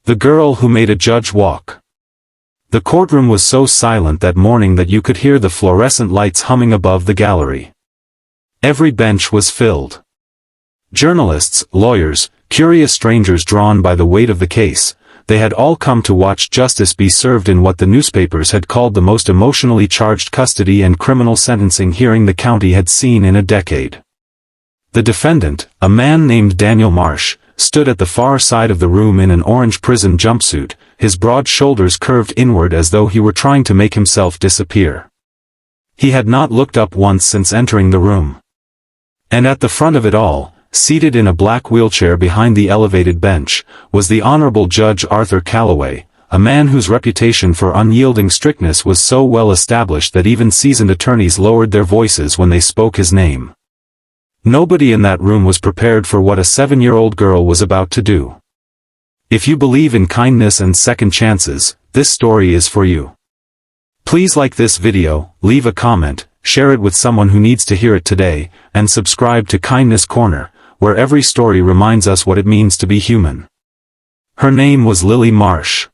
The girl who made a judge walk. The courtroom was so silent that morning that you could hear the fluorescent lights humming above the gallery. Every bench was filled. Journalists, lawyers, curious strangers drawn by the weight of the case, they had all come to watch justice be served in what the newspapers had called the most emotionally charged custody and criminal sentencing hearing the county had seen in a decade. The defendant, a man named Daniel Marsh, stood at the far side of the room in an orange prison jumpsuit, his broad shoulders curved inward as though he were trying to make himself disappear. He had not looked up once since entering the room. And at the front of it all, seated in a black wheelchair behind the elevated bench, was the Honorable Judge Arthur Calloway, a man whose reputation for unyielding strictness was so well established that even seasoned attorneys lowered their voices when they spoke his name. Nobody in that room was prepared for what a 7-year-old girl was about to do. If you believe in kindness and second chances, this story is for you. Please like this video, leave a comment, share it with someone who needs to hear it today, and subscribe to Kindness Corner, where every story reminds us what it means to be human. Her name was Lily Marsh.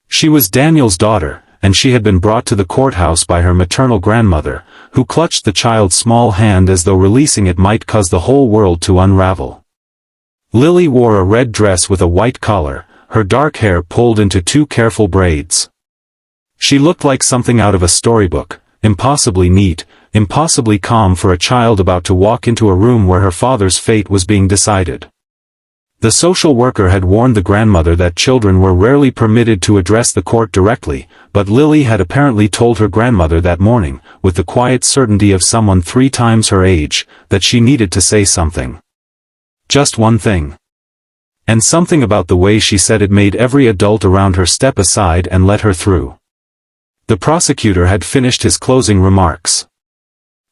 She was Daniel's daughter, and she had been brought to the courthouse by her maternal grandmother, who clutched the child's small hand as though releasing it might cause the whole world to unravel. Lily wore a red dress with a white collar, her dark hair pulled into 2 careful braids. She looked like something out of a storybook, impossibly neat, impossibly calm for a child about to walk into a room where her father's fate was being decided. The social worker had warned the grandmother that children were rarely permitted to address the court directly, but Lily had apparently told her grandmother that morning, with the quiet certainty of someone 3 times her age, that she needed to say something. Just one thing. And something about the way she said it made every adult around her step aside and let her through. The prosecutor had finished his closing remarks.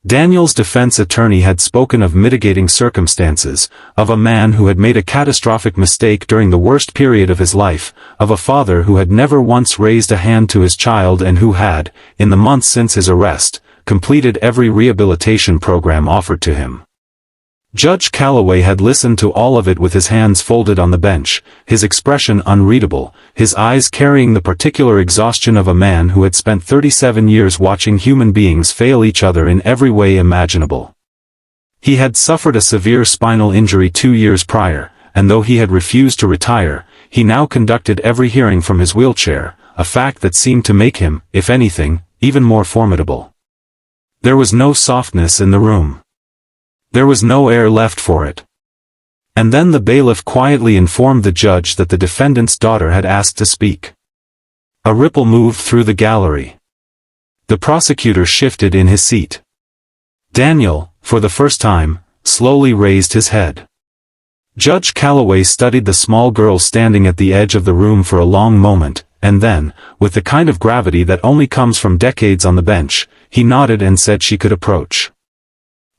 Daniel's defense attorney had spoken of mitigating circumstances, of a man who had made a catastrophic mistake during the worst period of his life, of a father who had never once raised a hand to his child and who had, in the months since his arrest, completed every rehabilitation program offered to him. Judge Calloway had listened to all of it with his hands folded on the bench, his expression unreadable, his eyes carrying the particular exhaustion of a man who had spent 37 years watching human beings fail each other in every way imaginable. He had suffered a severe spinal injury 2 years prior, and though he had refused to retire, he now conducted every hearing from his wheelchair, a fact that seemed to make him, if anything, even more formidable. There was no softness in the room. There was no air left for it. And then the bailiff quietly informed the judge that the defendant's daughter had asked to speak. A ripple moved through the gallery. The prosecutor shifted in his seat. Daniel, for the first time, slowly raised his head. Judge Calloway studied the small girl standing at the edge of the room for a long moment, and then, with the kind of gravity that only comes from decades on the bench, he nodded and said she could approach.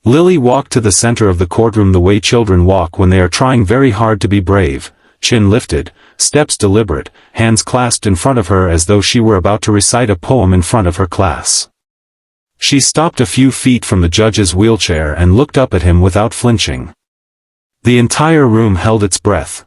Lily walked to the center of the courtroom the way children walk when they are trying very hard to be brave, chin lifted, steps deliberate, hands clasped in front of her as though she were about to recite a poem in front of her class. She stopped a few feet from the judge's wheelchair and looked up at him without flinching. The entire room held its breath.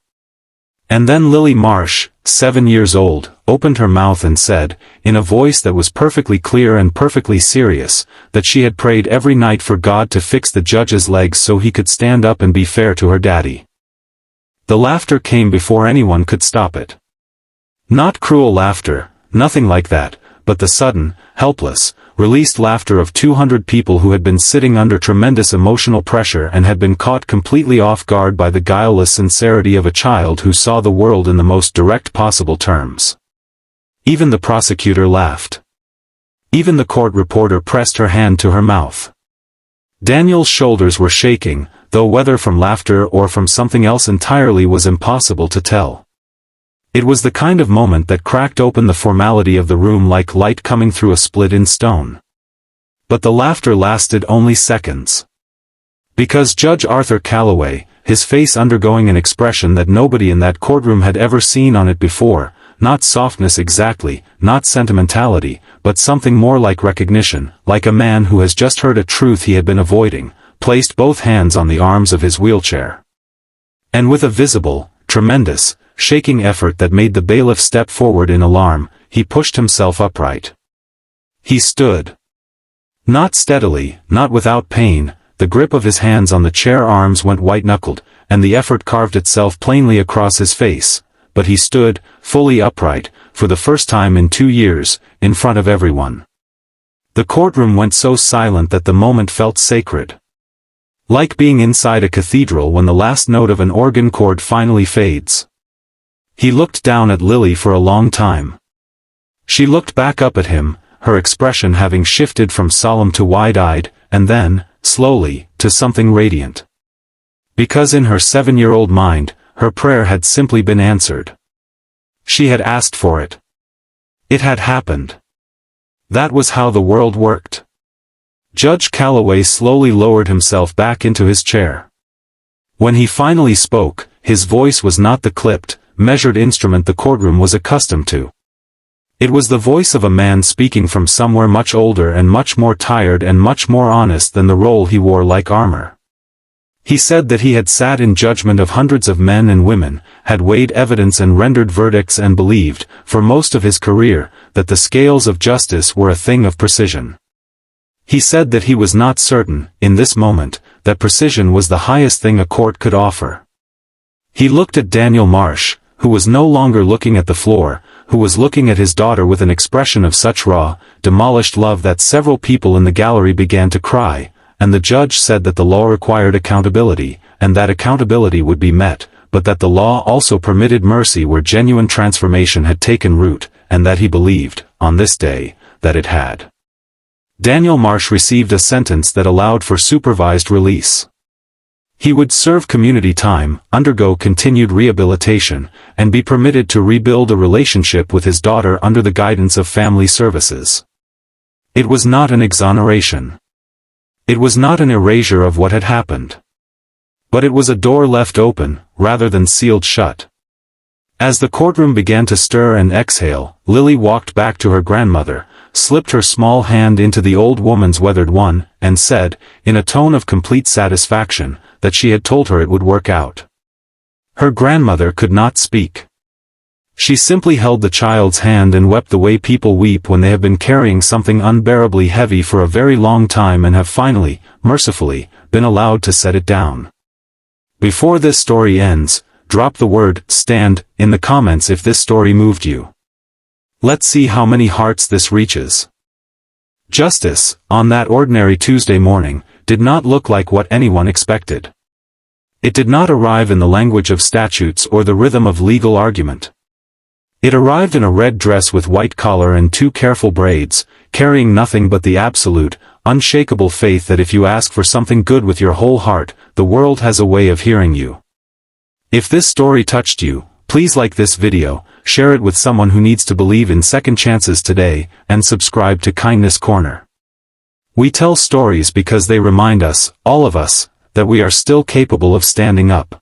And then Lily Marsh, 7 years old, opened her mouth and said, in a voice that was perfectly clear and perfectly serious, that she had prayed every night for God to fix the judge's legs so he could stand up and be fair to her daddy. The laughter came before anyone could stop it. Not cruel laughter, nothing like that, but the sudden, helpless, released laughter of 200 people who had been sitting under tremendous emotional pressure and had been caught completely off guard by the guileless sincerity of a child who saw the world in the most direct possible terms. Even the prosecutor laughed. Even the court reporter pressed her hand to her mouth. Daniel's shoulders were shaking, though whether from laughter or from something else entirely was impossible to tell. It was the kind of moment that cracked open the formality of the room like light coming through a split in stone. But the laughter lasted only seconds. Because Judge Arthur Calloway, his face undergoing an expression that nobody in that courtroom had ever seen on it before, not softness exactly, not sentimentality, but something more like recognition, like a man who has just heard a truth he had been avoiding, placed both hands on the arms of his wheelchair. And with a visible, tremendous, shaking effort that made the bailiff step forward in alarm, he pushed himself upright. He stood. Not steadily, not without pain, the grip of his hands on the chair arms went white-knuckled, and the effort carved itself plainly across his face, but he stood, fully upright, for the first time in 2 years, in front of everyone. The courtroom went so silent that the moment felt sacred. Like being inside a cathedral when the last note of an organ chord finally fades. He looked down at Lily for a long time. She looked back up at him, her expression having shifted from solemn to wide-eyed, and then, slowly, to something radiant. Because in her 7-year-old mind, her prayer had simply been answered. She had asked for it. It had happened. That was how the world worked. Judge Calloway slowly lowered himself back into his chair. When he finally spoke, his voice was not the clipped, measured instrument the courtroom was accustomed to. It was the voice of a man speaking from somewhere much older and much more tired and much more honest than the role he wore like armor. He said that he had sat in judgment of hundreds of men and women, had weighed evidence and rendered verdicts and believed, for most of his career, that the scales of justice were a thing of precision. He said that he was not certain, in this moment, that precision was the highest thing a court could offer. He looked at Daniel Marsh, who was no longer looking at the floor, who was looking at his daughter with an expression of such raw, demolished love that several people in the gallery began to cry, and the judge said that the law required accountability, and that accountability would be met, but that the law also permitted mercy where genuine transformation had taken root, and that he believed, on this day, that it had. Daniel Marsh received a sentence that allowed for supervised release. He would serve community time, undergo continued rehabilitation, and be permitted to rebuild a relationship with his daughter under the guidance of family services. It was not an exoneration. It was not an erasure of what had happened. But it was a door left open, rather than sealed shut. As the courtroom began to stir and exhale, Lily walked back to her grandmother, slipped her small hand into the old woman's weathered one, and said, in a tone of complete satisfaction, that she had told her it would work out. Her grandmother could not speak. She simply held the child's hand and wept the way people weep when they have been carrying something unbearably heavy for a very long time and have finally, mercifully, been allowed to set it down. Before this story ends, drop the word "stand" in the comments if this story moved you. Let's see how many hearts this reaches. Justice, on that ordinary Tuesday morning, did not look like what anyone expected. It did not arrive in the language of statutes or the rhythm of legal argument. It arrived in a red dress with white collar and 2 careful braids, carrying nothing but the absolute, unshakable faith that if you ask for something good with your whole heart, the world has a way of hearing you. If this story touched you, please like this video, share it with someone who needs to believe in second chances today, and subscribe to Kindness Corner. We tell stories because they remind us, all of us, that we are still capable of standing up.